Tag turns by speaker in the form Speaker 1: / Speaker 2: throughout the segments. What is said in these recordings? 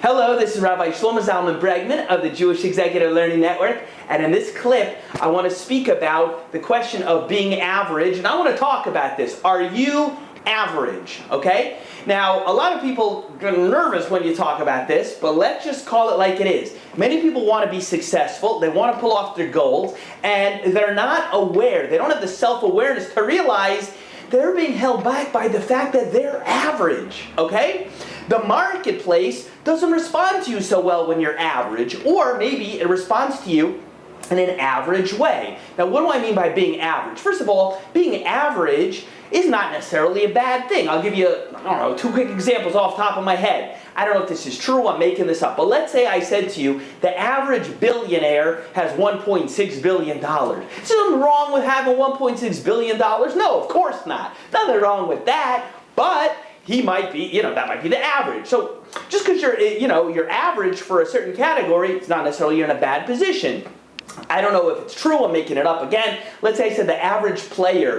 Speaker 1: Hello, this is Rabbi Shlomo Zalman Bregman of the Jewish Executive Learning Network, and in this clip I want to speak about the question of being average, and I want to talk about this. Are you average? Okay? Now, a lot of people get nervous when you talk about this, but let's just call it like it is. Many people want to be successful, they want to pull off their goals, and they're not aware, they don't have the self-awareness to realize they're being held back by the fact that they're average, okay? The marketplace doesn't respond to you so well when you're average, or maybe it responds to you in an average way. Now, what do I mean by being average? First of all, being average is not necessarily a bad thing. I'll give you, two quick examples off the top of my head. I don't know if this is true, I'm making this up, but let's say I said to you, the average billionaire has $1.6 billion. Is there something wrong with having $1.6 billion? No, of course not. Nothing wrong with that, but he might be, that might be the average. So just because you're average for a certain category, it's not necessarily you're in a bad position. I don't know if it's true, I'm making it up again. Let's say I said the average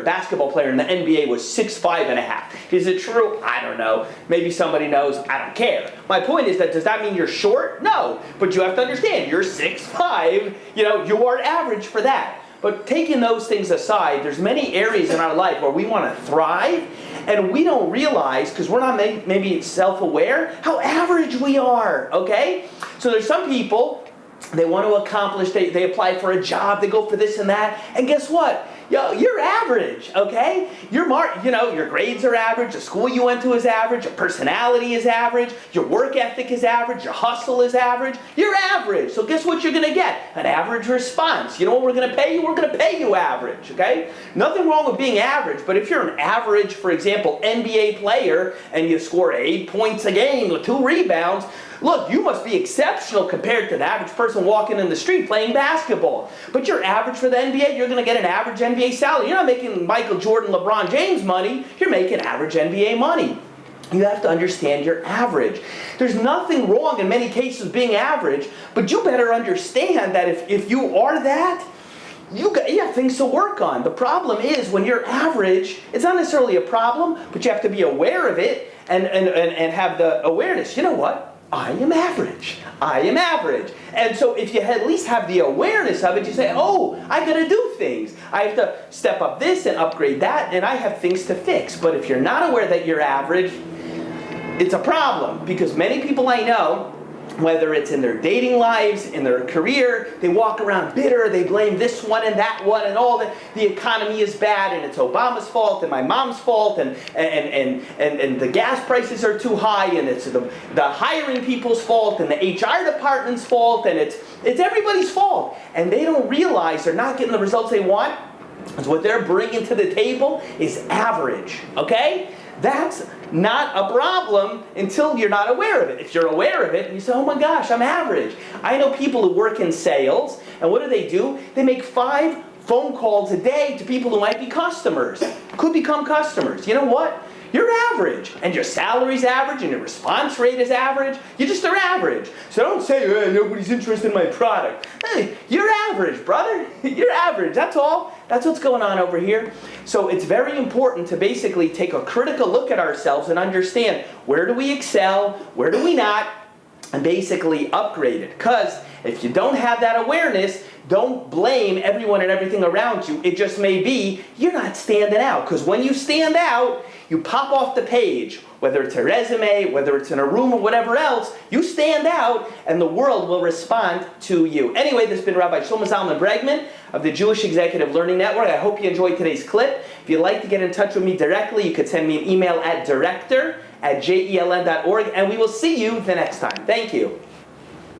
Speaker 1: basketball player in the NBA was 6'5.5". Is it true? I don't know. Maybe somebody knows, I don't care. My point is that, does that mean you're short? No. But you have to understand, you're 6'5", you are average for that. But taking those things aside, there's many areas in our life where we want to thrive, and we don't realize, because we're not maybe self-aware, how average we are, okay? So there's some people, they want to accomplish, they apply for a job, they go for this and that, and guess what? You're average, okay? Your grades are average, the school you went to is average, your personality is average, your work ethic is average, your hustle is average. You're average, so guess what you're going to get? An average response. You know what we're going to pay you? We're going to pay you average, okay? Nothing wrong with being average, but if you're an average, for example, NBA player, and you score 8 points a game with 2 rebounds, look, you must be exceptional compared to the average person walking in the street playing basketball. But you're average for the NBA, you're going to get an average NBA salary. You're not making Michael Jordan, LeBron James money, you're making average NBA money. You have to understand you're average. There's nothing wrong in many cases being average, but you better understand that if you are that, you have things to work on. The problem is when you're average, it's not necessarily a problem, but you have to be aware of it and have the awareness. You know what? I am average. I am average. And so if you at least have the awareness of it, you say, oh, I got to do things. I have to step up this and upgrade that, and I have things to fix. But if you're not aware that you're average, it's a problem, because many people I know, whether it's in their dating lives, in their career, they walk around bitter, they blame this one and that one, and all that. The economy is bad, and it's Obama's fault, and my mom's fault, and the gas prices are too high, and it's the hiring people's fault, and the HR department's fault, and it's everybody's fault. And they don't realize they're not getting the results they want, because what they're bringing to the table is average, okay? That's not a problem until you're not aware of it. If you're aware of it, and you say, oh my gosh, I'm average. I know people who work in sales, and what do? They make 5 phone calls a day to people who might be customers, could become customers. You know what? You're average, and your salary's average, and your response rate is average. You just are average. So don't say, nobody's interested in my product. Hey, you're average, brother. You're average, that's all. That's what's going on over here. So it's very important to basically take a critical look at ourselves and understand, where do we excel, where do we not, and basically upgrade it. Because if you don't have that awareness, don't blame everyone and everything around you. It just may be you're not standing out. Because when you stand out, you pop off the page. Whether it's a resume, whether it's in a room or whatever else, you stand out and the world will respond to you. Anyway, this has been Rabbi Shlomo Zalman Bregman of the Jewish Executive Learning Network. I hope you enjoyed today's clip. If you'd like to get in touch with me directly, you could send me an email at director@jeln.org, and we will see you the next time. Thank you.